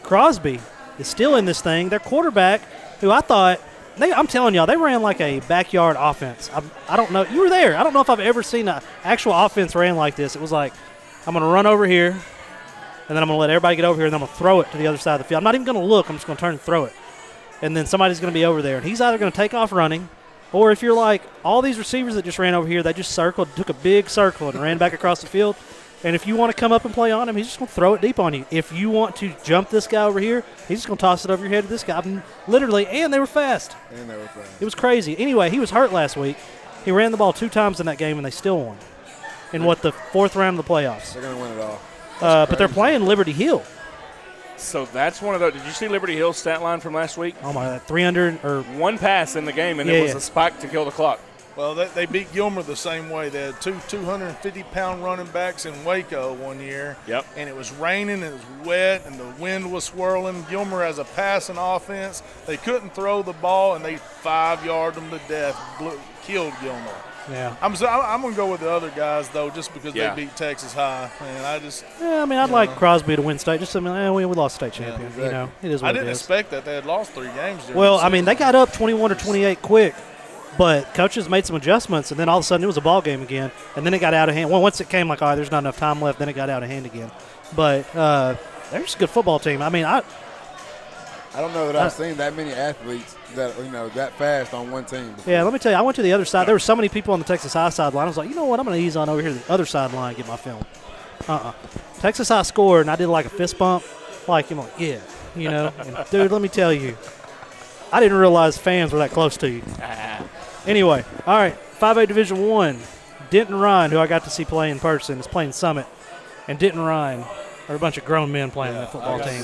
Crosby, is still in this thing. Their quarterback, who I thought I'm telling y'all, they ran like a backyard offense. I don't know. You were there. I don't know if I've ever seen an actual offense ran like this. It was like, I'm going to run over here, and then I'm going to let everybody get over here, and then I'm going to throw it to the other side of the field. I'm not even going to look. I'm just going to turn and throw it. And then somebody's going to be over there. And he's either going to take off running, or if you're like all these receivers that just ran over here, they just circled, took a big circle and ran back across the field. And if you want to come up and play on him, he's just going to throw it deep on you. If you want to jump this guy over here, he's just going to toss it over your head to this guy. Literally, and they were fast. It was crazy. Anyway, he was hurt last week. He ran the ball 2 times in that game, and they still won. In the 4th round of the playoffs. They're going to win it all. But they're playing Liberty Hill. So that's one of those. Did you see Liberty Hill's stat line from last week? Oh, my God. 300 or. 1 pass in the game, and it was a spike to kill the clock. Well, they beat Gilmer the same way. They had 2 250-pound running backs in Waco one year. Yep. And it was raining, and it was wet, and the wind was swirling. Gilmer has a passing offense. They couldn't throw the ball, and they 5-yarded them to death, killed Gilmer. Yeah. I'm going to go with the other guys, though, just because they beat Texas High. And I'd like Crosby to win state. Just we lost state champion. Exactly. You know, it is what I didn't expect that. They had lost 3 games. Well, I mean, they got up 21 or 28 quick, but coaches made some adjustments, and then all of a sudden it was a ball game again, and then it got out of hand. Well, once it came like, all right, there's not enough time left, then it got out of hand again. But they're just a good football team. I mean, I don't know that I've seen that many athletes that that fast on one team before. Yeah, let me tell you, I went to the other side. There were so many people on the Texas High sideline. I was like, you know what, I'm going to ease on over here to the other sideline and get my film. Texas High scored, and I did like a fist bump. Like, I'm like, yeah, you know. And, dude, let me tell you, I didn't realize fans were that close to you. Anyway, all right, 5A Division I, Denton Ryan, who I got to see play in person, is playing Summit. And Denton Ryan are a bunch of grown men playing that football team.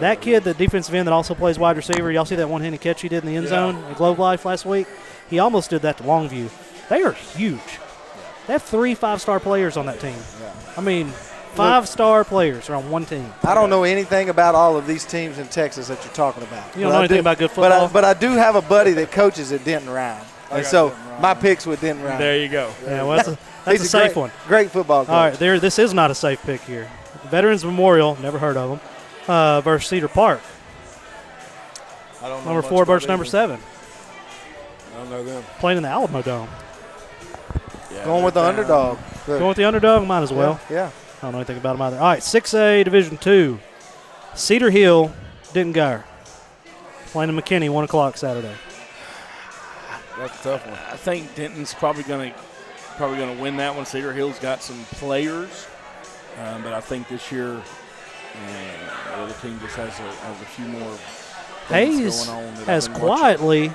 That kid, the defensive end that also plays wide receiver, y'all see that one-handed catch he did in the end zone at Globe Life last week? He almost did that to Longview. They are huge. They have 3 5-star players on that team. I mean, 5-star players are on one team. I don't know anything about all of these teams in Texas that you're talking about. You don't know anything about good football? But I do have a buddy that coaches at Denton Ryan. And so my pick's with Denton Ryan. There you go. Yeah, well, that's a safe one. Great football coach. All right, this is not a safe pick here. Veterans Memorial, never heard of them, versus Cedar Park. I don't know number 4 versus number 7. I don't know them. Playing in the Alamo Dome. Yeah, Going with the underdog. Good. Going with the underdog, might as well. Yeah. I don't know anything about them either. All right, 6A Division II, Cedar Hill, Denton Geyer. Playing in McKinney, 1 o'clock Saturday. That's a tough one. I think Denton's probably going to win that one. Cedar Hill's got some players, but I think this year the other team just has a few more things Hayes going on. has quietly,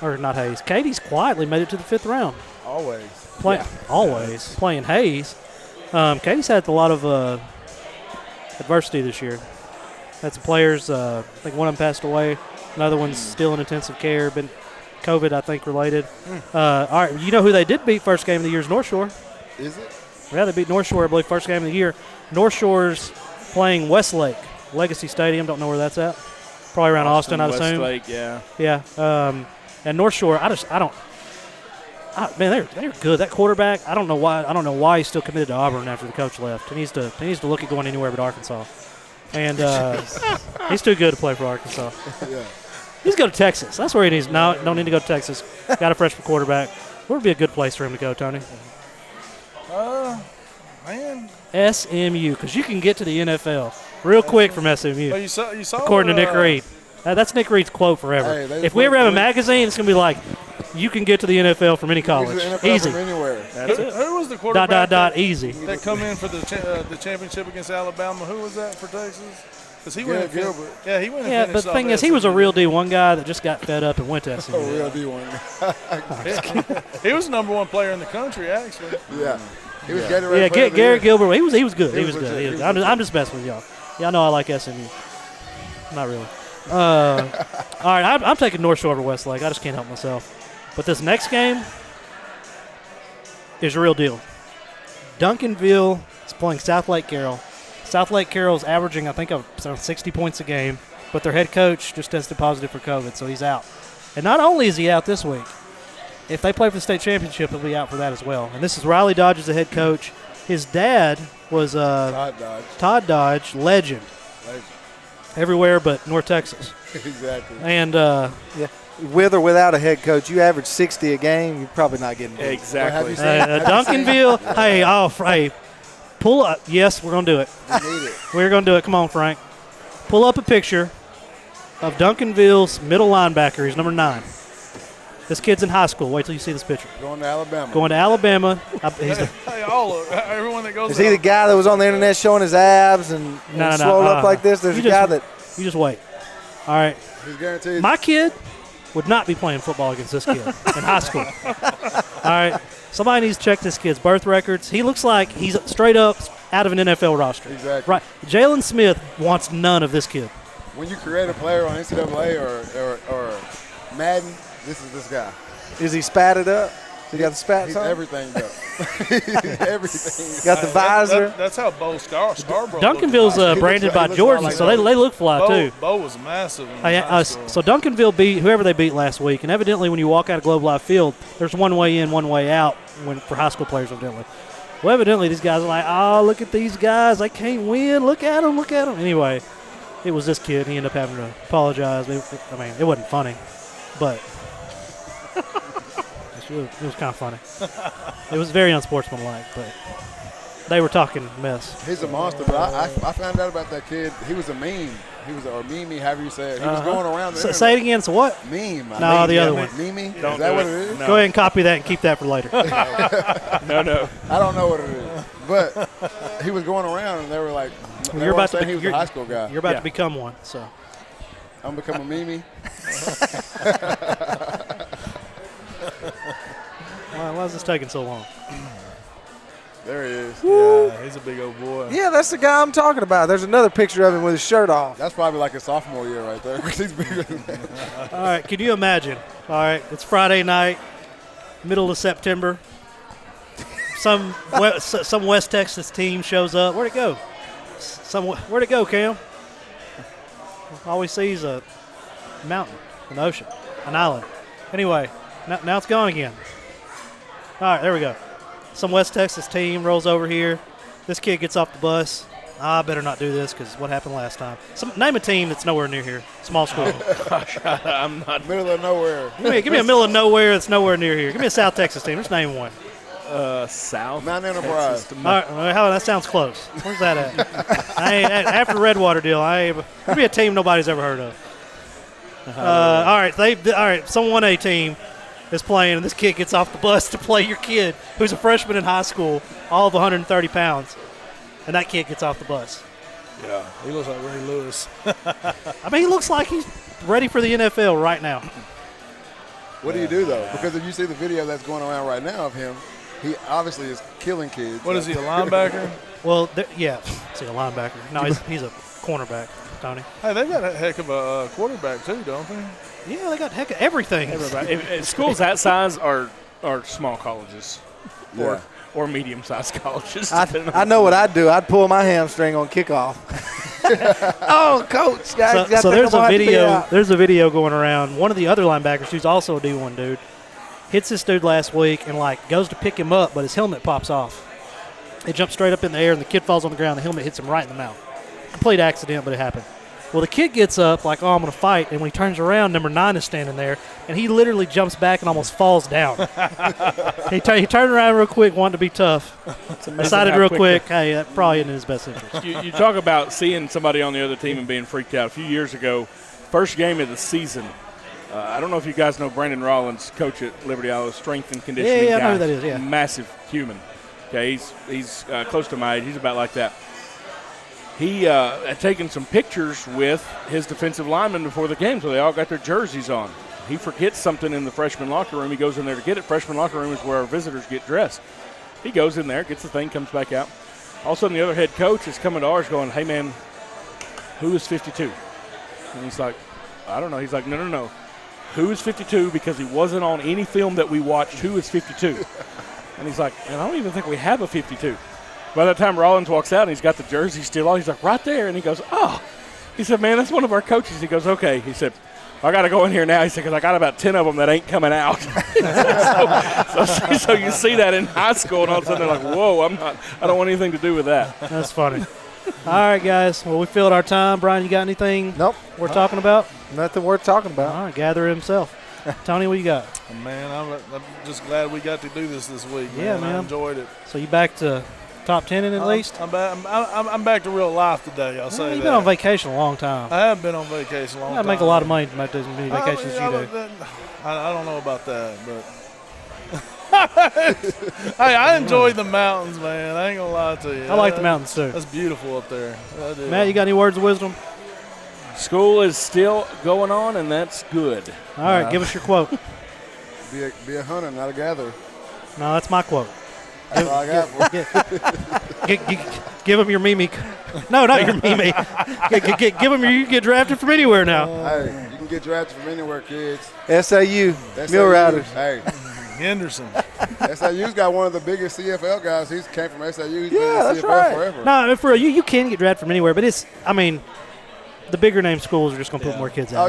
or not Hayes, Katie's quietly made it to the 5th round. Always. Always playing Hayes. Katie's had a lot of adversity this year. Had some players. I think one of them passed away. Another one's still in intensive care. Been COVID, I think, related. All right, you know who they did beat first game of the year is North Shore. Is it? Yeah, they beat North Shore, I believe, first game of the year. North Shore's playing Westlake, Legacy Stadium. Don't know where that's at. Probably around Austin, I'd assume. Westlake, yeah. Yeah. And North Shore, man, they're good. That quarterback, I don't know why he's still committed to Auburn after the coach left. He needs to look at going anywhere but Arkansas. And he's too good to play for Arkansas. Yeah. He's go to Texas. That's where he needs. No, don't need to go to Texas. Got a freshman quarterback. Where would be a good place for him to go, Tony? Man. SMU, because you can get to the NFL real quick from SMU. Well, you saw according to Nick Reed. That's Nick Reed's quote forever. Hey, if we ever have a magazine, it's going to be like, you can get to the NFL from any college. Easy. From anywhere. That's it. Who was the quarterback? Easy. That come in for the championship against Alabama? Who was that for Texas? Because he went Gilbert. Yeah, he went. Yeah, but the thing is, he was a real D1 guy that just got fed up and went to SMU. A real D1. He was the number 1 player in the country, actually. Yeah. He was Garrett Gilbert. He was good. He was good. legit. I'm just messing with y'all. Y'all know I like SMU. Not really. All right, I'm taking North Shore over Westlake. I just can't help myself. But this next game is a real deal. Duncanville is playing South Lake Carroll. South Lake Carroll's averaging, I think, around 60 points a game, but their head coach just tested positive for COVID, so he's out. And not only is he out this week, if they play for the state championship, he'll be out for that as well. And this is Riley Dodge as the head coach. His dad was Todd Dodge, legend. Everywhere but North Texas. Exactly. And with or without a head coach, you average 60 a game, you're probably not getting beat. Exactly. Duncanville, hey, pull up. Yes, we're going to do it. We need it. We're going to do it. Come on, Frank. Pull up a picture of Duncanville's middle linebacker. He's number 9. This kid's in high school. Wait till you see this picture. Going to Alabama. Going to Alabama. Everyone that goes. Is he the guy that was on the internet showing his abs and swole up like this? There's a guy that. You just wait. All right. He's guaranteed. My kid would not be playing football against this kid in high school. All right. Somebody needs to check this kid's birth records. He looks like he's straight up out of an NFL roster. Exactly. Right. Jalen Smith wants none of this kid. When you create a player on NCAA or Madden, this is this guy. Is he spatted up? He got the spats He's on? everything up. He's everything. Got the visor. That's how Bo Scarborough. Duncanville's branded by he looks Jordan, like so they look fly too. Bo was massive. In high school. So Duncanville beat whoever they beat last week, and evidently when you walk out of Globe Life Field, there's one way in, one way out for high school players evidently. Well, evidently these guys are like, oh, look at these guys. They can't win. Look at them. Look at them. Anyway, it was this kid. He ended up having to apologize. It wasn't funny, but it was kind of funny. It was very unsportsmanlike, but they were talking mess. He's a monster, but I found out about that kid. He was a meme. He was or meme, however you say it. He was going around the Say it again. So what? Meme. No, the other one. Meme? Is Don't that do what it. it is? No. Go ahead and copy that and keep that for later. No. I don't know what it is. But he was going around, and they were like, You're about to saying he was a high school guy. You're about Yeah. to become one. So I'm become a meme. why is this taking so long? There he is. Yeah, he's a big old boy. Yeah, that's the guy I'm talking about. There's another picture of him with his shirt off. That's probably like his sophomore year right there. He's bigger than that. All right, can you imagine? All right, it's Friday night, middle of September. Some West Texas team shows up. Where'd it go? Where'd it go, Cam? All we see is a mountain, an ocean, an island. Anyway, now it's gone again. All right, there we go. Some West Texas team rolls over here. This kid gets off the bus. I better not do this because what happened last time. Name a team that's nowhere near here. Small school. I'm not. Middle of nowhere. Give me a middle of nowhere that's nowhere near here. Give me a South Texas team. Just name one. South. Mount Enterprise. All right, that sounds close. Where's that at? After the Redwater deal, give me a team nobody's ever heard of. All right, some 1A team is playing, and this kid gets off the bus to play your kid, who's a freshman in high school, all of 130 pounds, and that kid gets off the bus. Yeah, he looks like Ray Lewis. He looks like he's ready for the NFL right now. What do you do, though? Because if you see the video that's going around right now of him, he obviously is killing kids. What is he, a linebacker? Well, yeah, see, a linebacker. No, he's a cornerback, Tony. Hey, they've got a heck of a quarterback too, don't they? Yeah, they got heck of everything. If schools that size are small colleges, Yeah. or medium-sized colleges. I know what I'd do. I'd pull my hamstring on kickoff. Oh, coach. So there's a video. There's a video going around. One of the other linebackers, who's also a D1 dude, hits this dude last week and goes to pick him up, but his helmet pops off. It jumps straight up in the air, and the kid falls on the ground. The helmet hits him right in the mouth. Complete accident, but it happened. Well, the kid gets up like, oh, I'm going to fight, and when he turns around, number 9 is standing there, and he literally jumps back and almost falls down. he turned around real quick, wanted to be tough. Decided real quick, hey, that probably isn't in his best interest. You talk about seeing somebody on the other team and being freaked out. A few years ago, first game of the season, I don't know if you guys know Brandon Rollins, coach at Liberty Iowa, strength and conditioning Yeah, guy. I know who that is, yeah. Massive human. Okay, he's close to my age. He's about like that. He had taken some pictures with his defensive linemen before the game, so they all got their jerseys on. He forgets something in the freshman locker room. He goes in there to get it. Freshman locker room is where our visitors get dressed. He goes in there, gets the thing, comes back out. All of a sudden, the other head coach is coming to ours going, hey, man, who is 52? And he's like, I don't know. He's like, no. Who is 52? Because he wasn't on any film that we watched. Who is 52? And he's like, and I don't even think we have a 52. By that time, Rollins walks out, and he's got the jersey still on. He's like, right there. And he goes, oh. He said, man, that's one of our coaches. He goes, okay. He said, I got to go in here now. He said, because I got about 10 of them that ain't coming out. so you see that in high school, and all of a sudden they're like, whoa, I don't want anything to do with that. That's funny. All right, guys. Well, we filled our time. Brian, you got anything Nope. we're talking about? Nothing worth talking about. All right, gather himself. Tony, what you got? Man, I'm just glad we got to do this week. Yeah, man. I enjoyed it. So you back to top 10 at least? I'm back to real life today. I'll say You've that. been on vacation a long time. I have been on vacation a long time. I make a lot of money to make as many vacations as you do. I don't know about that, but hey, I enjoyed the mountains, man. I ain't gonna lie to you. I like the mountains too. That's beautiful up there. I do. Matt, you got any words of wisdom? School is still going on, and that's good. All right, give us your quote. Be a hunter, not a gatherer. No, that's my quote. That's all I got for you. Give him your Mimi. No, not your Mimi. Give him your. You can get drafted from anywhere now. Hey, you can get drafted from anywhere, kids. SAU, That's Mill Riders. Hey, Henderson. SAU's got one of the biggest CFL guys. He came from SAU. He's been in that's CFL right. forever. No, for real, you can get drafted from anywhere, but it's. I mean, the bigger name schools are just going to put more kids out.